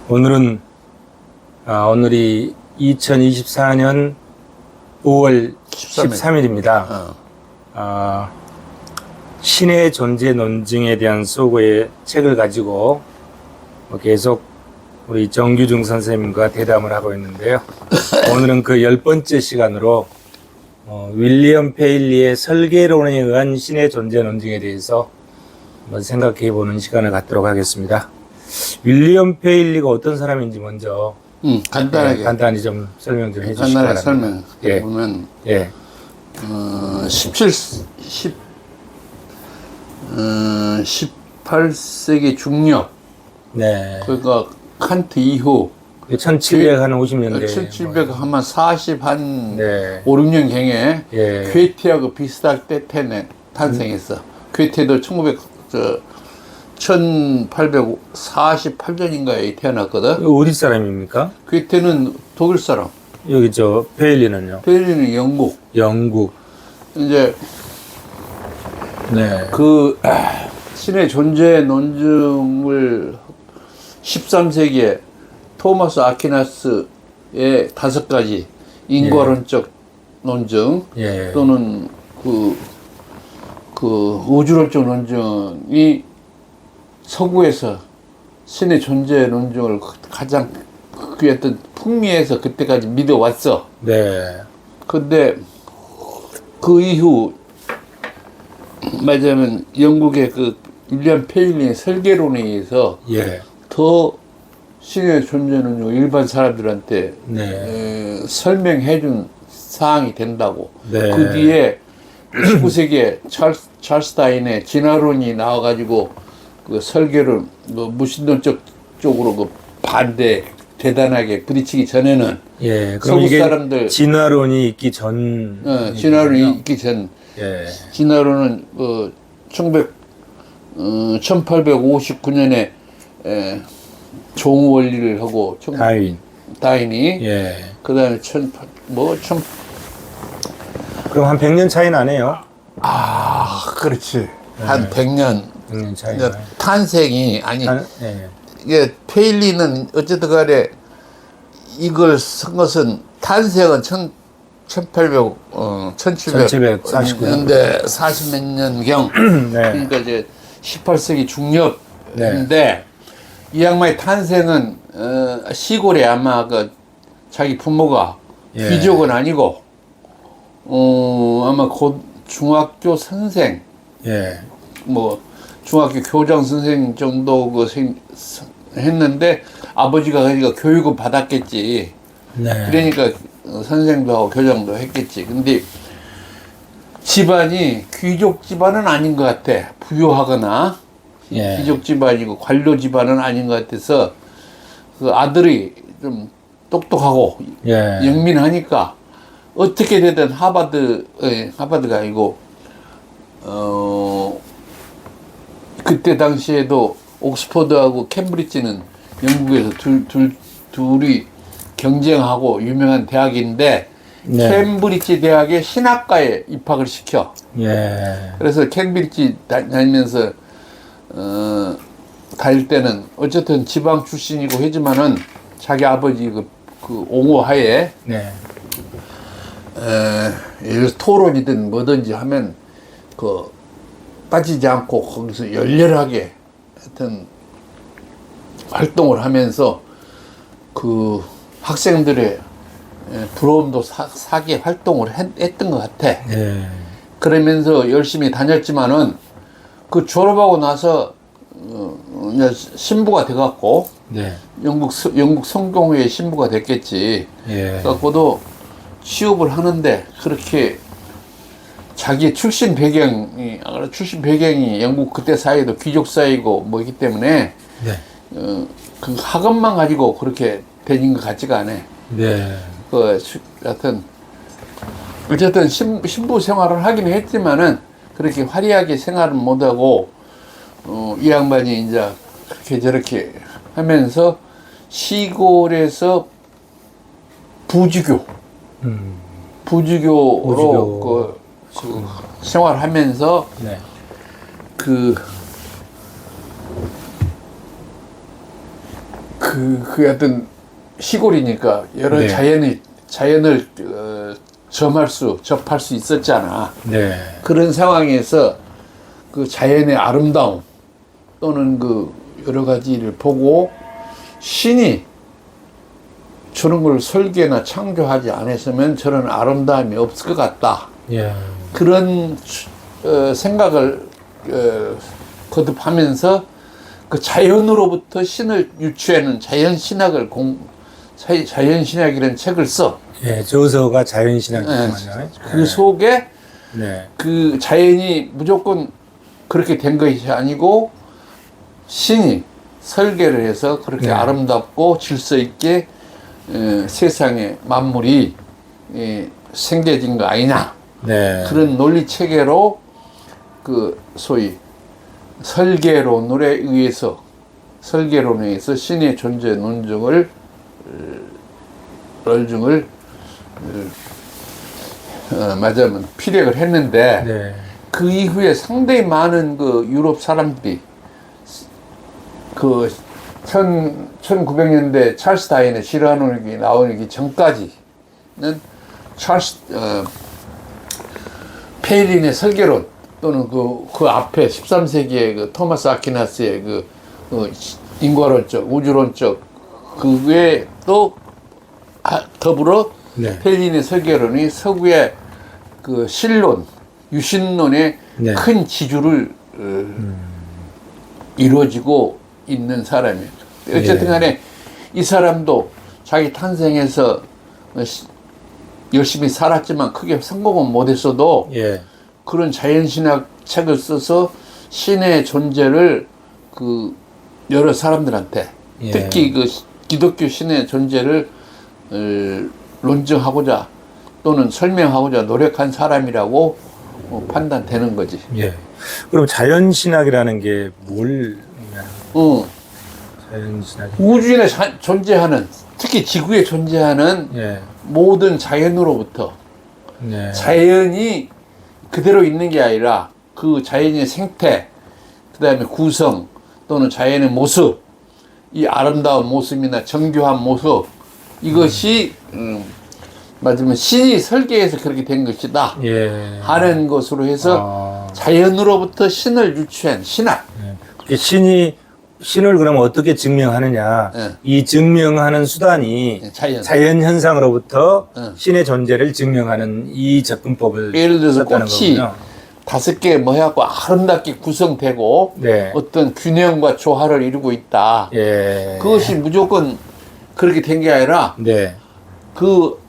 오늘은 오늘이 2024년 5월 13일입니다. 신의 존재 논증에 대한 소고의 책을 가지고 계속 우리 정규중 선생님과 대담을 하고 있는데요. 오늘은 그 10번째 시간으로 윌리엄 페일리의 설계론에 의한 신의 존재 논증에 대해서 한번 생각해 보는 시간을 갖도록 하겠습니다. 윌리엄 페일리가 어떤 사람인지 먼저 간단하게 간단히 좀 설명 좀 해주시기 간단하게 바랍니다. 설명해 보면 18세기 중엽, 네. 그러니까 칸트 이후 1750년대 1700 아마 40한 네. 5, 6년경에 예. 괴테하고 비슷할 때 탄생했어. 괴테도 1848년인가에 태어났거든. 어디 사람입니까? 괴테는 독일 사람, 여기 페일리는요? 페일리는 영국. 영국. 이제 네. 그 신의 존재 논증을 13세기에 토마스 아퀴나스의 5가지 인과론적 논증 예. 또는 그 우주론적 논증이 서구에서 신의 존재 논증을 가장 그 어떤 풍미에서 그때까지 믿어왔어. 네. 근데 그 이후 말하자면 영국의 그 윌리엄 페일리의 설계론에 의해서 예. 더 신의 존재는 일반 사람들한테 네. 설명해준 사항이 된다고. 네. 그 뒤에 19세기에 찰스 다윈의 진화론이 나와가지고 그 설계론, 무신론적 쪽으로 그 반대 대단하게 부딪히기 전에는 예. 그럼 서구 이게 사람들 진화론이 있기 전. 진화론이 있기 전 예. 진화론은 1859년에 종 원리를 하고 다윈이 예. 그다음에 그럼 한 100년 차이 나네요. 그렇지. 한 100년 100년 차이. 탄생이 아니 예. 이게 페일리는 어쨌든 간에 이걸 쓴 것은 탄생은 1749년대 40몇 년경 네. 그러니까 이제 18세기 중엽인데 네. 이 양반의 탄생은 시골에 아마 그 자기 부모가 예. 귀족은 아니고 아마 곧 중학교 선생 예. 뭐 중학교 교장 선생 정도 했는데 아버지가 그러니까 교육을 받았겠지. 네. 그러니까 선생도 하고 교장도 했겠지. 근데 집안이 귀족 집안은 아닌 것 같아. 부유하거나 예. 귀족 집안이고 관료 집안은 아닌 것 같아서 그 아들이 좀 똑똑하고 예. 영민하니까 어떻게 되든 하버드가 아니고 그때 당시에도 옥스퍼드하고 캠브리지는 영국에서 둘이 경쟁하고 유명한 대학인데 네. 캠브리지 대학의 신학과에 입학을 시켜. 예. 그래서 캠브리지 다니면서 다닐 때는 어쨌든 지방 출신이고 하지만은 자기 아버지 그 옹호하에 네. 토론이든 뭐든지 하면 빠지지 않고 거기서 열렬하게 하여튼 활동을 하면서 그 학생들의 부러움도 사게 활동을 했던 것 같아. 예. 그러면서 열심히 다녔지만은 그 졸업하고 나서 이제 신부가 돼갖고 네. 영국 성공회의 신부가 됐겠지. 예. 그래갖고도 취업을 하는데 그렇게 자기 출신 배경이 영국 그때 사회도 귀족 사회이고 뭐이기 때문에 네. 그 학업만 가지고 그렇게 되는 것 같지가 않아. 네. 하여튼 어쨌든 신부 생활을 하긴 했지만은 그렇게 화려하게 생활은 못하고 이 양반이 이제 그렇게 저렇게 하면서 시골에서 부주교로 생활하면서 네. 그 그 하여튼 시골이니까 여러 네. 자연을 접할 수 있었잖아. 네. 그런 상황에서 그 자연의 아름다움 또는 그 여러 가지를 보고 신이 저런 걸 설계나 창조하지 않았으면 저런 아름다움이 없을 것 같다. 예. 그런 생각을 거듭하면서 그 자연으로부터 신을 유추하는 자연신학이라는 책을 써. 예, 저서가 자연신학이잖아요. 그 속에 네. 그 자연이 무조건 그렇게 된 것이 아니고 신이 설계를 해서 그렇게 네. 아름답고 질서 있게 세상의 만물이 생겨진 거 아니냐. 네. 그런 논리 체계로 그 소위 설계론에 의해서 신의 존재 논증을 말하자면 피력을 했는데 네. 그 이후에 상당히 많은 그 유럽 사람들이 그 1900년대 찰스 다윈의 실화론이 나오기 전까지는 페일린의 설계론 또는 그 앞에 13세기의 그 토마스 아퀴나스의 그 인과론적, 우주론적 그게 또 더불어 네. 페일린의 설계론이 서구의 그 신론, 유신론의 네. 큰 지주를 이루어지고 있는 사람이에요. 어쨌든 간에 이 사람도 자기 탄생해서 열심히 살았지만 크게 성공은 못했어도 예. 그런 자연신학 책을 써서 신의 존재를 그 여러 사람들한테 예. 특히 그 기독교 신의 존재를 논증하고자 또는 설명하고자 노력한 사람이라고 판단되는 거지. 예. 그럼 자연신학이라는 게 뭘 의미하는 자연신학이? 우주에 존재하는 특히 지구에 존재하는 예. 모든 자연으로부터 네. 자연이 그대로 있는 게 아니라 그 자연의 생태, 그 다음에 구성 또는 자연의 모습, 이 아름다운 모습이나 정교한 모습, 이것이 맞으면 신이 설계해서 그렇게 된 것이다 예. 하는 것으로 해서 자연으로부터 신을 유추한 신학. 예. 신을 그럼 어떻게 증명하느냐? 예. 이 증명하는 수단이 자연. 현상으로부터 예. 신의 존재를 증명하는 이 접근법을 예를 들어서 썼다는 꽃이 거군요. 5개 뭐 해갖고 아름답게 구성되고 네. 어떤 균형과 조화를 이루고 있다. 예. 그것이 무조건 그렇게 된 게 아니라 네. 그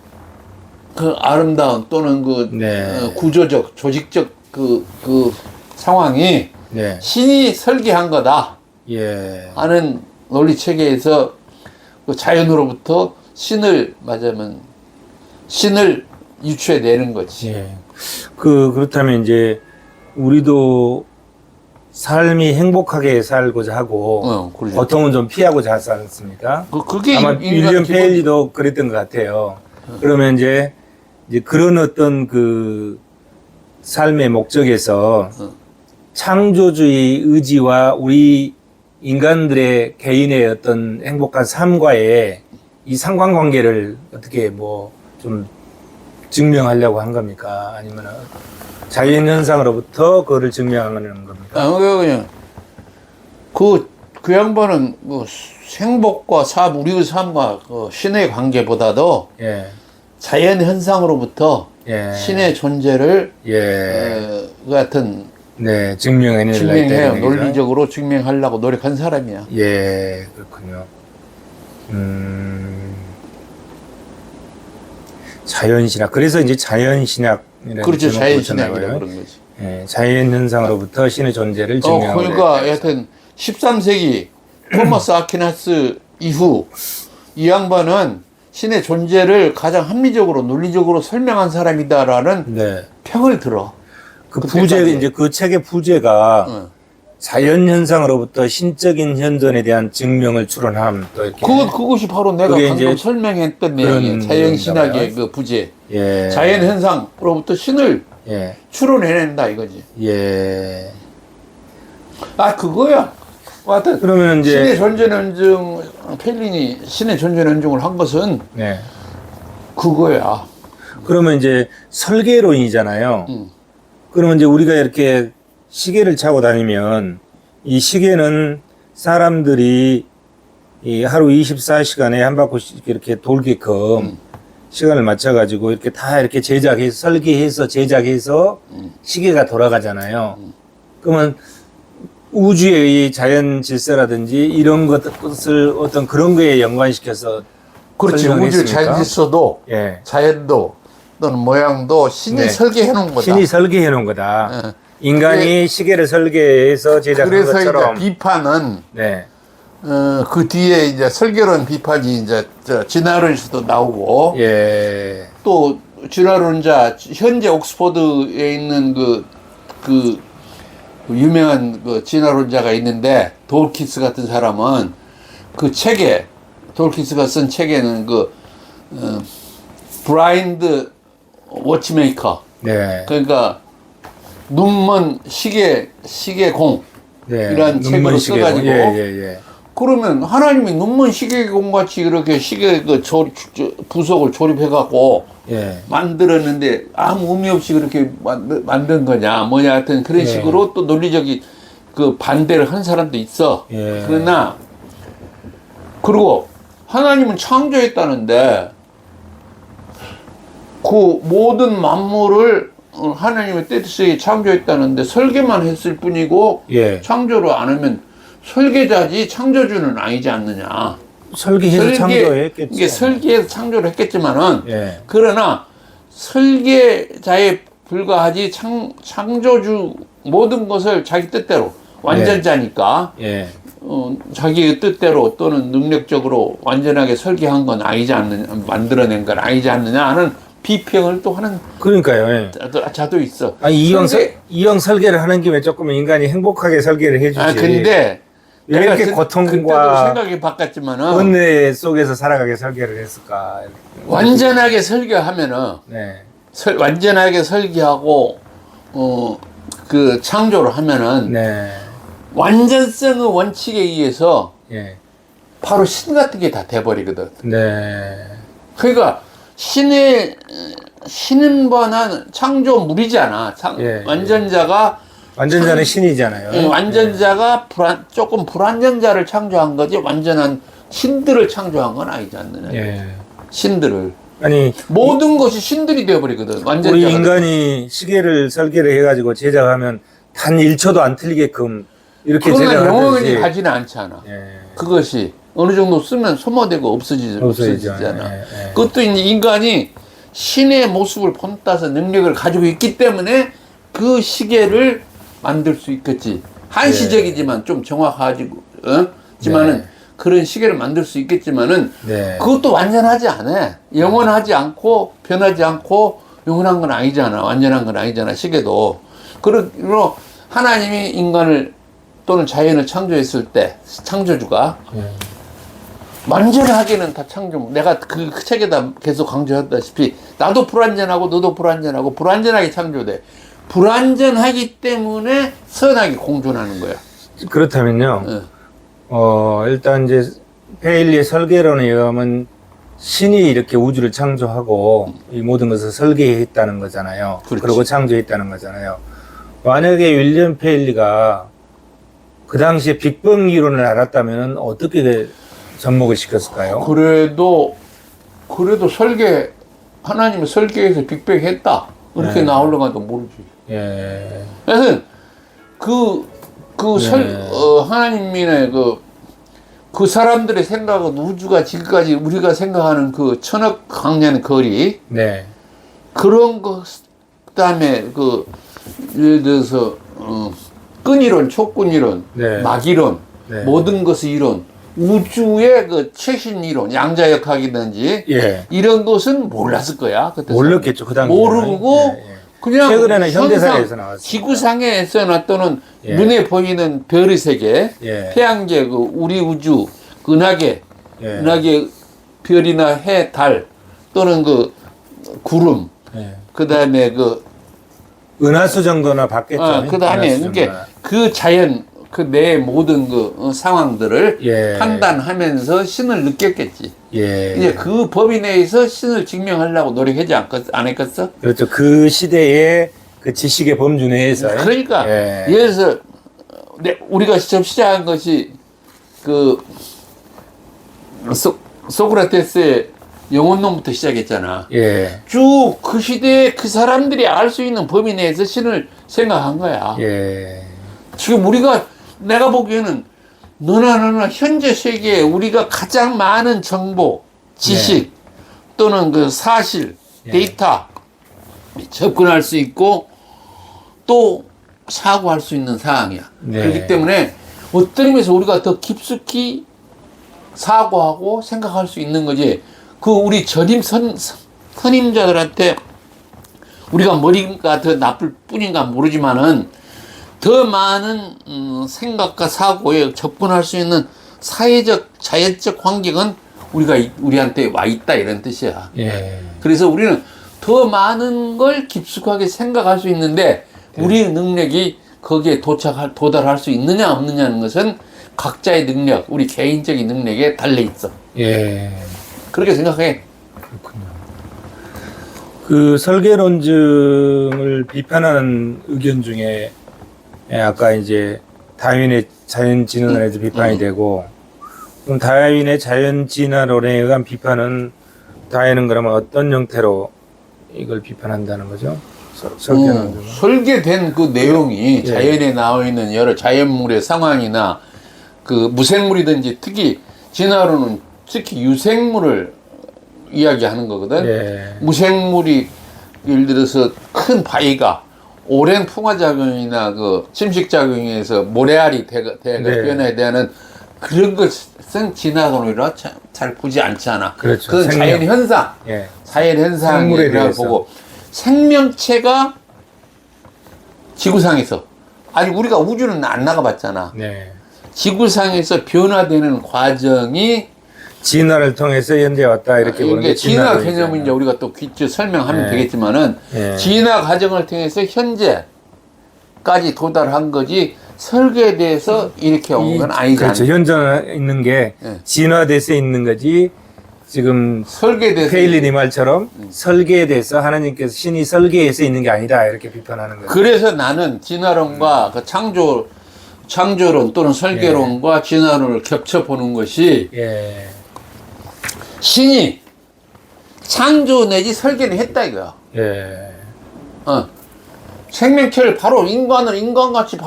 아름다운 또는 그 네. 구조적, 조직적 그 상황이 네. 신이 설계한 거다 예. 하는 논리 체계에서 그 자연으로부터 신을 맞으면 신을 유추해내는 거지. 예. 그렇다면 이제 우리도 삶이 행복하게 살고자 하고 그러죠. 고통은 좀 피하고자 하지 않습니까? 그게 아마 인간 윌리엄 기본- 페일리도 그랬던 것 같아요. 그러면 이제 그런 어떤 그 삶의 목적에서 창조주의 의지와 우리 인간들의 개인의 어떤 행복한 삶과의 이 상관관계를 어떻게 뭐 좀 증명하려고 한 겁니까? 아니면 자연 현상으로부터 그거를 증명하는 겁니까? 그냥 그 양반은 뭐 행복과 삶, 우리의 삶과 그 신의 관계보다도 예. 자연 현상으로부터 예. 신의 존재를 예. 같은 네, 증명해내려 증명해요. 했다는 얘기죠? 논리적으로 증명하려고 노력한 사람이야. 예, 그렇군요. 자연신학. 그래서 이제 자연신학이라는 그렇죠. 제목을 자연신학이라 붙였나 봐요. 그런 거지. 예, 자연 현상으로부터 신의 존재를 증명하고 그러니까 하여튼 13세기 토마스 아퀴나스 이후 이 양반은 신의 존재를 가장 합리적으로 논리적으로 설명한 사람이다라는 네. 평을 들어. 그 그때까지. 부제 이제 그 책의 부제가 응. 자연 현상으로부터 신적인 현존에 대한 증명을 추론함 또 이렇게. 그것이 바로 내가 그게 방금 이제 설명했던 그런 내용이에요. 자연신학의 내용인가 그 부제. 예. 자연 현상으로부터 신을 예. 추론해낸다 이거지. 예. 그거야. 하여튼 그러면 이제 신의 존재 논증 펠린이 신의 존재 논증을 한 것은 네. 그거야. 그러면 이제 설계론이잖아요. 그러면 이제 우리가 이렇게 시계를 차고 다니면 이 시계는 사람들이 이 하루 24시간에 한 바퀴씩 이렇게 돌게끔 시간을 맞춰가지고 이렇게 다 이렇게 제작해서 설계해서 제작해서 시계가 돌아가잖아요. 그러면 우주의 이 자연 질서라든지 이런 것을 어떤 그런 거에 연관시켜서 그렇지. 설명을 우주 했습니까? 자연 질서도 예. 자연도 또는 모양도 신이 네. 설계해 놓은 거다. 신이 설계해 놓은 거다. 예. 인간이 시계를 설계해서 제작한 그래서 것처럼. 이제 비판은 네. 그 뒤에 이제 설계론 비판이 이제 진화론에서도 나오고 예. 또 진화론자 현재 옥스퍼드에 있는 그 유명한 그 진화론자가 있는데 돌키스 같은 사람은 그 책에 돌키스가 쓴 책에는 브라인드 워치메이커 네. 그러니까 눈먼 시계공 네. 이런 책으로 눈먼 시계공. 써가지고 예. 그러면 하나님이 눈먼 시계공 같이 이렇게 시계 부속을 조립해갖고 예. 만들었는데 아무 의미 없이 그렇게 만든 거냐 뭐냐 하여튼 그런 예. 식으로 또 논리적인 그 반대를 한 사람도 있어. 예. 그러나 그리고 하나님은 창조했다는데 그 모든 만물을 하나님의 뜻에 창조했다는데 설계만 했을 뿐이고 예. 창조를 안 하면 설계자지 창조주는 아니지 않느냐. 설계해서 창조했겠죠. 이게 설계해서 창조를 했겠지만은 예. 그러나 설계자에 불과하지 창조주 모든 것을 자기 뜻대로 완전자니까 예. 자기의 뜻대로 또는 능력적으로 완전하게 설계한 건 아니지 않느냐 만들어낸 건 아니지 않느냐 하는 비평을 또 하는 그러니까요. 예. 자도 있어. 아니 이형 설계를 하는 김에 조금 인간이 행복하게 설계를 해주지. 아 근데 왜 내가 이렇게 그때도 고통과 생각이 바꿨지만은 은혜 속에서 살아가게 설계를 했을까? 완전하게 설계하면은 네. 완전하게 설계하고 그 창조를 하면은 네. 완전성의 원칙에 의해서 예. 바로 신 같은 게 다 돼버리거든. 네. 그러니까 신은 번한 창조물이잖아. 예, 완전자가 완전자는 신이잖아요. 완전자가 조금 불완전자를 창조한 거지 완전한 신들을 창조한 건 아니지 않느냐. 예. 신들을 아니 모든 것이 신들이 되어버리거든. 우리 완전자가. 인간이 시계를 설계를 해가지고 제작하면 단 1초도 안 틀리게끔 이렇게 그러나 영원히 제작하듯이 가지는 않잖아. 예. 그것이 어느 정도 쓰면 소모되고 없어지죠. 없어지잖아. 예, 예. 그것도 이제 인간이 신의 모습을 본따서 능력을 가지고 있기 때문에 그 시계를 만들 수 있겠지. 한시적이지만 좀 정확하지고, 지만은 네. 그런 시계를 만들 수 있겠지만은 네. 그것도 완전하지 않아. 영원하지 않고 변하지 않고 영원한 건 아니잖아. 완전한 건 아니잖아. 시계도. 그리고 하나님이 인간을 또는 자연을 창조했을 때 창조주가 예. 완전하게는 다 창조. 내가 그 책에다 계속 강조했다시피 나도 불완전하고 너도 불완전하고 불완전하게 창조돼. 불완전하기 때문에 선하게 공존하는 거야. 그렇다면요. 예. 일단 이제 페일리의 설계론에 의하면 신이 이렇게 우주를 창조하고 이 모든 것을 설계했다는 거잖아요. 그렇지. 그리고 창조했다는 거잖아요. 만약에 윌리엄 페일리가 그 당시에 빅뱅 이론을 알았다면 어떻게 접목을 시켰을까요? 그래도 하나님이 설계해서 빅뱅 했다. 이렇게 네. 나오려가도 모르지. 예. 그래서 네. 하나님의 그 사람들의 생각은 우주가 지금까지 우리가 생각하는 그 천억 광년 거리, 네. 그런 것, 그 다음에 예를 들어서, 끈이론, 촉근이론, 네. 막이론, 네. 모든 것의 이론, 우주의 그 최신 이론, 양자역학이든지, 예. 이런 것은 몰랐을 거야. 그때 몰랐겠죠, 그 당시에. 모르고, 그냥 최근에는 현대사에서 현상, 나왔어요. 지구상에서나 또는 예. 눈에 보이는 별의 세계, 예. 태양계, 우리 우주, 은하계, 예. 은하계 별이나 해, 달 또는 구름, 예. 그 다음에 은하수 정도나 받겠죠. 그 다음에 은하수 이게 정도나. 그 자연 그 내 모든 상황들을 예. 판단하면서 신을 느꼈겠지. 예. 이제 그 범위 내에서 신을 증명하려고 노력하지 안 했겠어? 그렇죠. 그 시대의 그 지식의 범주 내에서. 그러니까 예. 예를 들어서 우리가 처음 시작한 것이 그 소크라테스의 영혼론부터 시작했잖아. 예. 쭉 그 시대에 그 사람들이 알 수 있는 범위 내에서 신을 생각한 거야. 예. 지금 내가 보기에는 너나 현재 세계에 우리가 가장 많은 정보, 지식 또는 그 사실, 예. 데이터 접근할 수 있고 또 사고할 수 있는 상황이야. 네. 그렇기 때문에 어떤 의미에서 우리가 더 깊숙이 사고하고 생각할 수 있는 거지. 그 우리 선임자들한테 우리가 머리가 더 나쁠 뿐인가 모르지만은 더 많은 생각과 사고에 접근할 수 있는 사회적, 자연적 환경은 우리한테 와 있다 이런 뜻이야. 예. 그래서 우리는 더 많은 걸 깊숙하게 생각할 수 있는데 우리의 능력이 거기에 도달할 수 있느냐 없느냐는 것은 각자의 능력, 우리 개인적인 능력에 달려 있어. 예. 그렇게 생각해. 그렇군요. 그 설계론증을 비판하는 의견 중에 아까 이제 다윈의 자연진화론에도 비판이 되고, 그럼 다윈의 자연진화론에 의한 비판은 다윈은 그러면 어떤 형태로 이걸 비판한다는 거죠? 설계론증은? 설계된 그 내용이 예. 자연에 나와 있는 여러 자연물의 상황이나 그 무생물이든지 특히 진화론은 특히 유생물을 이야기하는 거거든. 예. 무생물이 예를 들어서 큰 바위가 오랜 풍화작용이나 그 침식작용에서 모래알이 대가 네. 변화에 대한 그런 것은 진화론이라 잘 보지 않지 않아. 그렇죠. 그건 생명. 자연현상. 예. 자연현상이라고 생물에 대해서. 보고 생명체가 지구상에서 아니 우리가 우주는 안 나가봤잖아. 네. 지구상에서 변화되는 과정이 진화를 통해서 현재 왔다 이렇게 보는 게 이게 진화 진화론이잖아요. 개념은 이제 우리가 또 설명하면 네. 되겠지만은 네. 진화 과정을 통해서 현재까지 도달한 거지 설계에 대해서 이렇게 온 건 아니잖아. 그렇죠. 현재 있는 게 네. 진화돼서 있는 거지. 지금 설계에 대해서 페일린이 말처럼 설계에 대해서 하나님께서 신이 설계해서 있는 게 아니다 이렇게 비판하는 거죠. 그래서 나는 진화론과 그 창조론 또는 설계론과 진화론을 겹쳐 보는 것이 예. 신이 창조 내지 설계는 했다 이거야. 예. 생명체를 바로 인간같이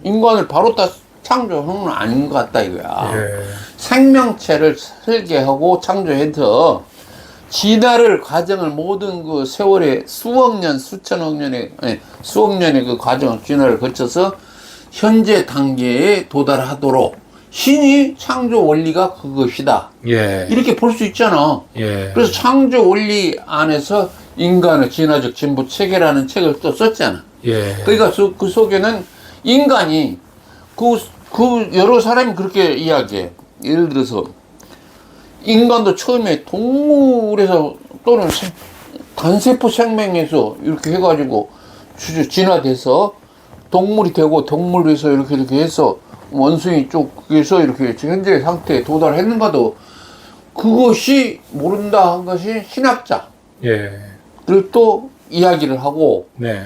인간을 바로 다 창조하는 건 아닌 것 같다 이거야. 예. 생명체를 설계하고 창조해서 진화를 과정을 모든 그 세월의 수억 년, 수천억 년의 수억 년의 그 과정을 진화를 거쳐서 현재 단계에 도달하도록 신이 창조 원리가 그것이다. 예. 이렇게 볼 수 있잖아. 예. 그래서 창조 원리 안에서 인간의 진화적 진보 체계라는 책을 또 썼잖아. 예. 그러니까 그 속에는 인간이 그 여러 사람이 그렇게 이야기해. 예를 들어서 인간도 처음에 동물에서 또는 단세포 생명에서 이렇게 해가지고 진화돼서 동물이 되고 동물에서 이렇게 해서 원숭이 쪽에서 이렇게 현재 상태에 도달했는가도 그것이 모른다 한 것이 신학자. 예. 를 또 이야기를 하고, 네.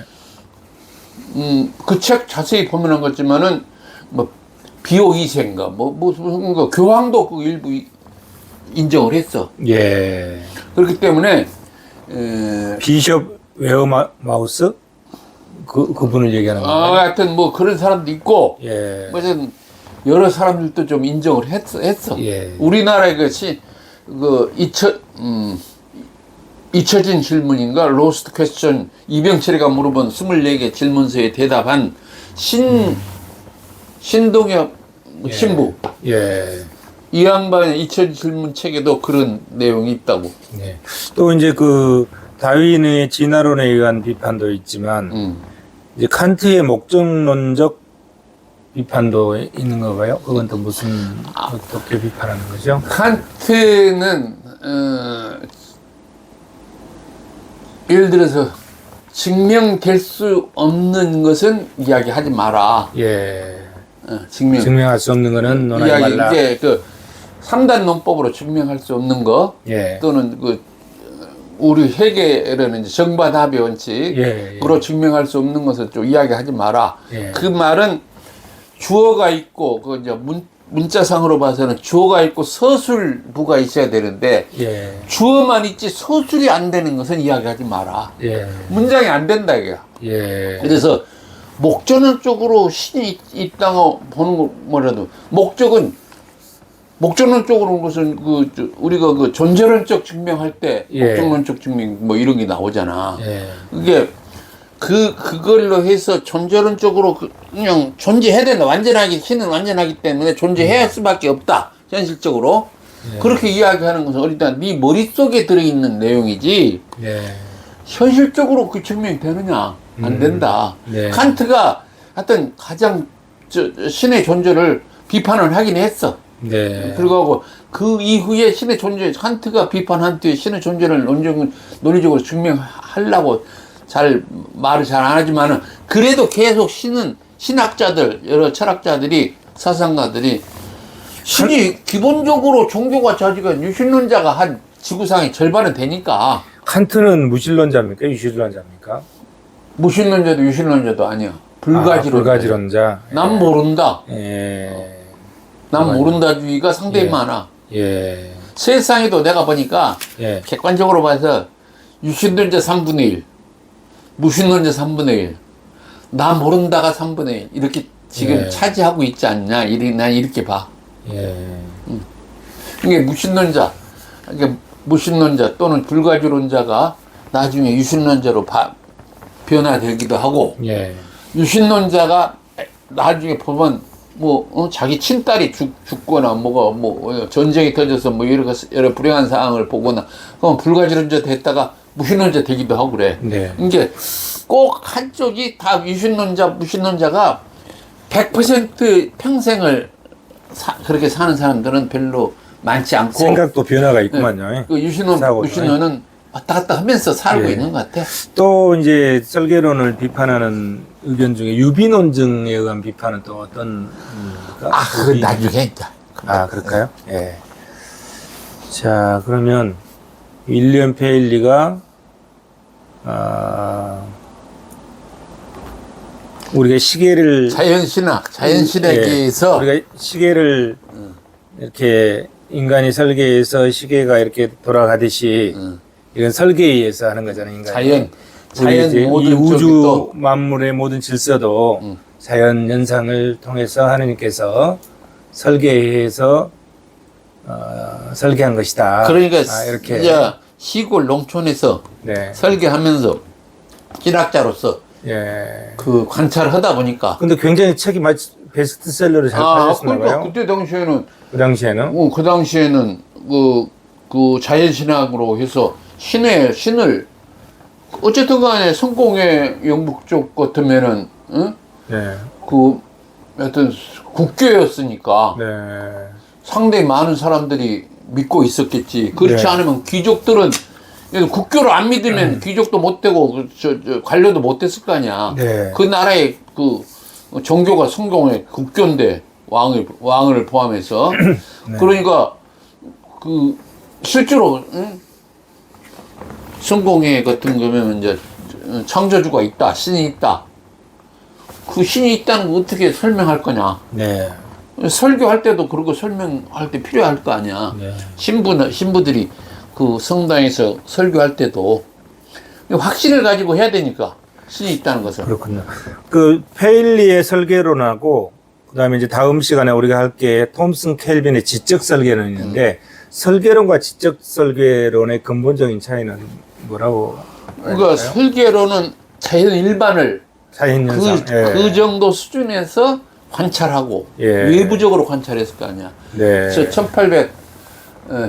그 책 자세히 보면 거지만은, 뭐, 비오이세인가, 무슨 거, 교황도 그 일부 인정을 했어. 예. 그렇기 때문에, 비숍 웨어마우스 그분을 얘기하는 건가요? 하여튼 뭐 그런 사람도 있고, 예. 뭐 여러 사람들도 좀 인정을 했어. 예. 우리나라의 것이, 잊혀진 질문인가? 로스트 퀘스천 이병철이가 물어본 24개 질문서에 대답한 신동엽 신부. 예. 이 양반의 잊혀진 질문 책에도 그런 내용이 있다고. 네. 또 이제 그 다윈의 진화론에 의한 비판도 있지만 이제 칸트의 목적론적 비판도 있는 건가요? 그건 또 무슨 어떻게 비판하는 거죠? 칸트는 예를 들어서 증명될 수 없는 것은 이야기하지 마라. 예. 증명할 수 없는 거는 논하지 이야기, 말라. 이제 그 3단 논법으로 증명할 수 없는 거 예. 또는 그 우리 회계라는 이제 정반합의 원칙으로 증명할 수 없는 것을 좀 이야기하지 마라. 예. 그 말은 주어가 있고 그 이제 문자상으로 봐서는 주어가 있고 서술부가 있어야 되는데 예. 주어만 있지 서술이 안 되는 것은 이야기하지 마라. 예. 문장이 안 된다 이거야. 예. 그래서 목전은 쪽으로 신이 있다고 보는 거 뭐라도 목전론적으로 것은 우리가 그 존재론적 증명할 때 예. 목전론적 증명 뭐 이런 게 나오잖아. 예. 그게 그걸로 해서 존재론적으로 그냥 존재해야 된다. 완전하게 신은 완전하기 때문에 존재해야 할 수밖에 없다. 현실적으로 예. 그렇게 이야기하는 것은 일단 네 머릿속에 들어있는 내용이지 예. 현실적으로 그 증명이 되느냐 안 된다. 네. 칸트가 하여튼 가장 신의 존재를 비판을 하긴 했어. 네. 그리고 그 이후에 신의 존재, 칸트가 비판한 뒤에 신의 존재를 논리적으로 증명하려고 말을 잘 안 하지만은 그래도 계속 신학자들, 여러 철학자들이, 사상가들이 신이 기본적으로 종교가 자지가 유신론자가 한 지구상의 절반은 되니까 칸트는 무신론자입니까? 유신론자입니까? 무신론자도 유신론자도 아니야. 불가지론자. 불가지론자. 난 모른다. 예. 난 모른다주의가 상당히 예. 많아. 예. 세상에도 내가 보니까 예. 객관적으로 봐서 유신론자 3분의 1, 무신론자 3분의 1, 나 모른다가 3분의 1 이렇게 지금 예. 차지하고 있지 않냐? 난 이렇게 봐. 예. 이게 무신론자 또는 불가지론자가 나중에 유신론자로 변화되기도 하고 예. 유신론자가 나중에 보면 자기 친딸이 죽거나 전쟁이 터져서 여러 불행한 상황을 보거나 그럼 불가지론자 됐다가 무신론자 되기도 하고 그래. 네. 이게 꼭 한쪽이 다 무신론자가 100% 평생을 그렇게 사는 사람들은 별로 많지 않고 생각도 변화가 있구만요. 그 무신론은 왔다 갔다 하면서 살고 예. 있는 것 같아. 또 이제 설계론을 비판하는 의견 중에 유비논증에 의한 비판은 또 어떤 겁니까? 그건 나중에 있다. 그럴까요? 예. 자, 그러면 윌리엄 페일리가 우리가 시계를 자연신학에서 우리가 시계를 이렇게 인간이 설계해서 시계가 이렇게 돌아가듯이 이건 설계에 의해서 하는 거잖아요. 인간이. 자연 모든 이 우주 쪽이 만물의 모든 질서도 자연 현상을 통해서 하느님께서 설계에 의해서 설계한 것이다. 그러니까 이렇게 이제 시골 농촌에서 네. 설계하면서 신학자로서 예. 그 관찰을 하다 보니까 근데 굉장히 책이 베스트셀러를 잘 팔렸었나 봐요. 그때 당시에는 그 당시에는 그 당시에는 그 자연신학으로 해서 신을 어쨌든 간에 성공의 영국 쪽 같으면은 네. 하여튼 국교였으니까 네. 상당히 많은 사람들이 믿고 있었겠지. 그렇지 네. 않으면 귀족들은 국교를 안 믿으면 귀족도 못 되고 관료도 못 됐을 거 아니야. 네. 그 나라의 그 종교가 성공의 국교인데 왕을 포함해서 네. 그러니까 그 실제로 성공회 같은 거면 이제 창조주가 있다, 신이 있다. 그 신이 있다는 거 어떻게 설명할 거냐? 네. 설교할 때도 그러고 설명할 때 필요할 거 아니야. 네. 신부들이 그 성당에서 설교할 때도 확신을 가지고 해야 되니까 신이 있다는 것을. 그렇군요. 그 페일리의 설계론하고 그다음에 이제 다음 시간에 우리가 할 게 톰슨 켈빈의 지적 설계론이 있는데 설계론과 지적 설계론의 근본적인 차이는 뭐라고? 그러니까 할까요? 설계론은 자연 일반을 자연현상. 그 정도 수준에서 관찰하고 예. 외부적으로 관찰했을 거 아니야. 네. 그래서 1800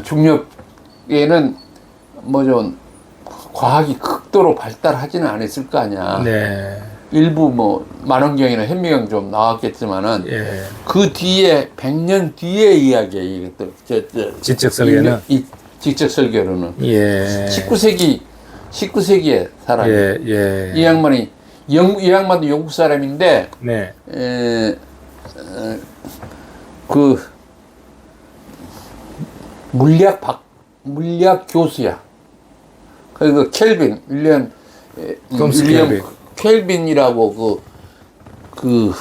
중엽에는 뭐 좀 과학이 극도로 발달하지는 않았을 거 아니야. 네. 일부 뭐 만원경이나 현미경 좀 나왔겠지만은 예. 그 뒤에 100년 뒤의 이야기야. 이것도 지적 설계는. 이 지적 설계로는 예. 19세기에 사람. 예. 예. 이 양반도 영국 사람인데 네. 그 물리학 교수야. 그 켈빈 톰스 윌리엄 켈빈이라고 그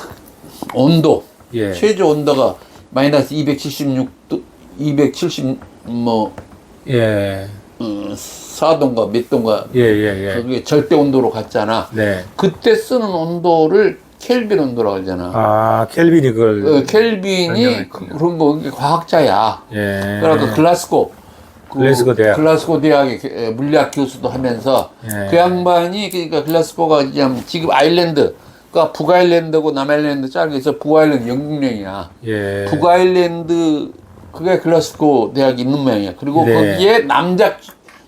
온도 예. 최저 온도가 마이너스 276도 270 뭐 예. 4도인가 몇 도인가 예. 그게 절대 온도로 갔잖아. 네. 그때 쓰는 온도를 켈빈 온도라고 하잖아. 아, 켈빈이 그걸. 켈빈이 설명했군요. 그런 거 과학자야. 예. 그러니까 글라스고 글라스고 대학. 대학의 물리학 교수도 하면서 예. 그 양반이 그러니까 글라스고가 지금 아일랜드가 북아일랜드고 남아일랜드 짧게서 북아일랜드 영국령이야. 예. 북아일랜드 그게 글라스고 대학이 있는 모양이야. 그리고 네. 거기에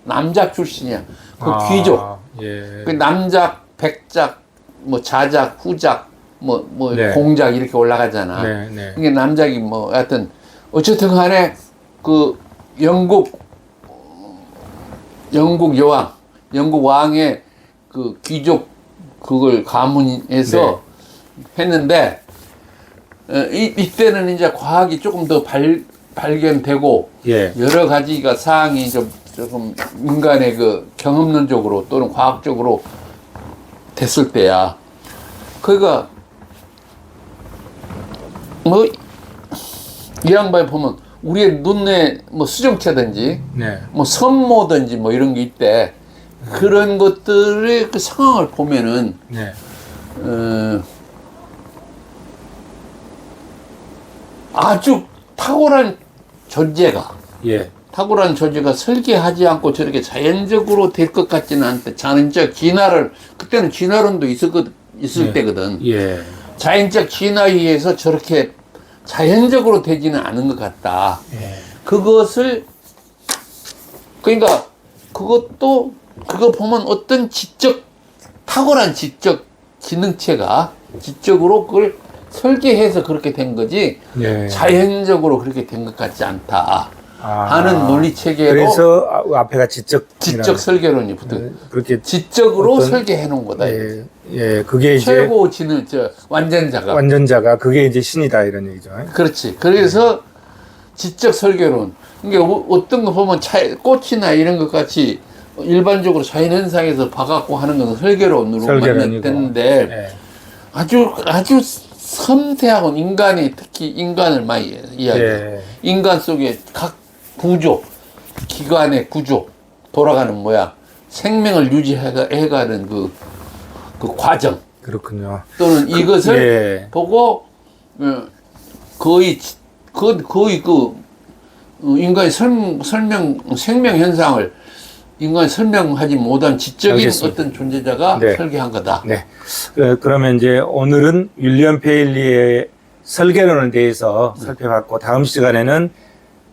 남작 출신이야. 그 귀족. 예. 그 남작, 백작, 뭐 자작, 후작, 뭐 네. 공작 이렇게 올라가잖아. 네. 이게 남작이 뭐 하여튼 어쨌든 간에 그 영국 여왕, 영국 왕의 그 귀족 그걸 가문에서 했는데 이때는 이제 과학이 조금 더 발견되고 예. 여러 가지가 사항이 조금 인간의 그 경험론적으로 또는 과학적으로 됐을 때야. 그러니까 뭐 이 양반이 보면 우리의 눈에 뭐 수정체든지 네. 뭐 선모든지 뭐 이런 게 있대. 그런 것들의 그 상황을 보면은 네. 아주 탁월한 존재가 예. 설계하지 않고 저렇게 자연적으로 될 것 같지는 않대. 자연적 진화를 그때는 진화론도 있을 때거든. 예. 자연적 진화에 의해서 저렇게 자연적으로 되지는 않은 것 같다. 예. 그것을 그러니까 그거 보면 어떤 탁월한 지적 지능체가 지적으로 그걸 설계해서 그렇게 된 거지 예. 자연적으로 그렇게 된 것 같지 않다 아, 하는 논리 체계로 그래서 앞에가 지적 설계론이 붙어. 그렇게 지적으로 어떤- 설계해 놓은 거다. 예. 예. 그게 이제 최고 지능 완전자가 완전자가 그게 이제 신이다 이런 얘기죠. 그렇지. 그래서 지적 설계론. 그러니까 어떤 거 보면 꽃이나 이런 것 같이 일반적으로 자연현상에서 봐갖고 하는 것은 설계론으로 설계론이고. 됐는데 예. 아주 섬세하고 특히 인간을 많이 이야기해. 예. 인간 속에 각 구조, 기관의 구조, 돌아가는 모양, 생명을 유지해가는 그 과정 그렇군요. 또는 이것을 예. 보고 거의 인간의 생명 현상을 인간이 설명하지 못한 지적인 알겠습니다. 어떤 존재자가 네. 설계한 거다. 네. 그러면 이제 오늘은 윌리엄 페일리의 설계론에 대해서 살펴봤고 다음 시간에는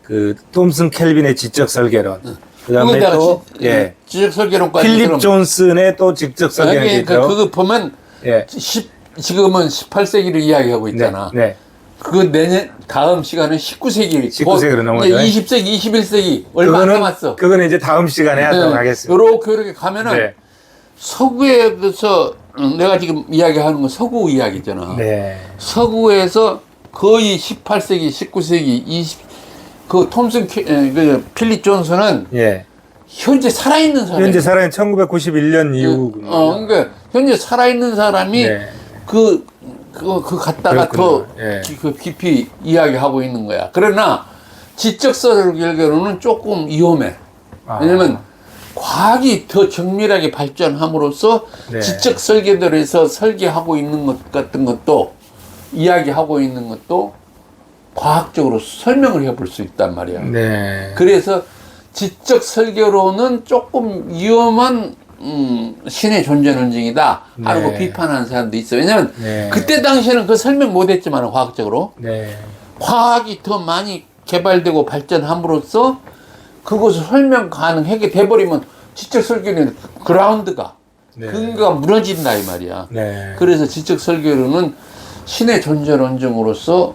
그 톰슨 켈빈의 지적 설계론. 그다음에 그거 또 예. 지적 설계론까지 필립 존슨의 또 직접 설계론이 있죠. 그거 보면 예. 지금은 18세기를 이야기하고 있잖아. 네. 그거 다음 시간은 19세기. 19세기로 넘어가죠. 20세기, 21세기 얼마 안 남았어. 그거는 이제 다음 시간에 하도록 하겠습니다. 이렇게 가면은 네. 서구에서 내가 지금 이야기하는 건 서구 이야기잖아. 네. 서구에서 거의 18세기, 19세기, 필립 존슨은 예. 현재 살아있는 사람. 현재 살아있는 1991년 이후군요. 그러니까 현재 살아있는 사람이 네. 갖다가 더 그렇군요. 예. 깊이 이야기하고 있는 거야. 그러나 지적 설계론은 조금 위험해. 왜냐면 과학이 더 정밀하게 발전함으로써 네. 지적 설계대로 해서 설계하고 있는 것 같은 것도 이야기하고 있는 것도 과학적으로 설명을 해볼 수 있단 말이야. 네. 그래서 지적 설계론은 조금 위험한 신의 존재 논증이다 하고 네. 비판하는 사람도 있어. 왜냐면 네. 그때 당시에는 그 설명 못했지만 과학적으로 네. 과학이 더 많이 개발되고 발전함으로써 그것을 설명 가능하게 돼버리면 지적 설계는 그라운드가 네. 근거가 무너진다 이 말이야. 네. 그래서 지적 설계론은 신의 존재 논증으로서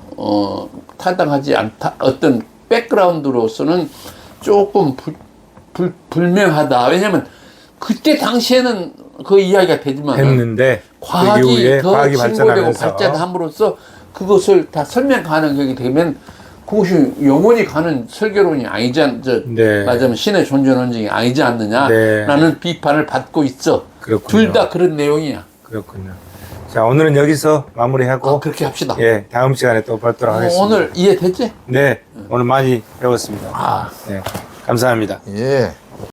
타당하지 않다. 어떤 백그라운드로서는 조금 불명하다. 왜냐면 그때 당시에는 그 이야기가 되지만 했는데 그 과학이 이후에 더 과학이 진보되고 발전하면서 발전함으로써 그것을 다 설명 가능하게 되면 그것이 영원히 가는 설교론이 아니지 네. 말하자면 신의 존재 논증이 아니지 않느냐라는 네. 비판을 받고 있어. 그렇군요. 둘 다 그런 내용이야. 그렇군요. 자, 오늘은 여기서 마무리하고 그렇게 합시다. 예, 다음 시간에 또 뵙도록 하겠습니다. 오늘 이해됐지? 네, 오늘 많이 배웠습니다. 아. 네, 감사합니다. 예.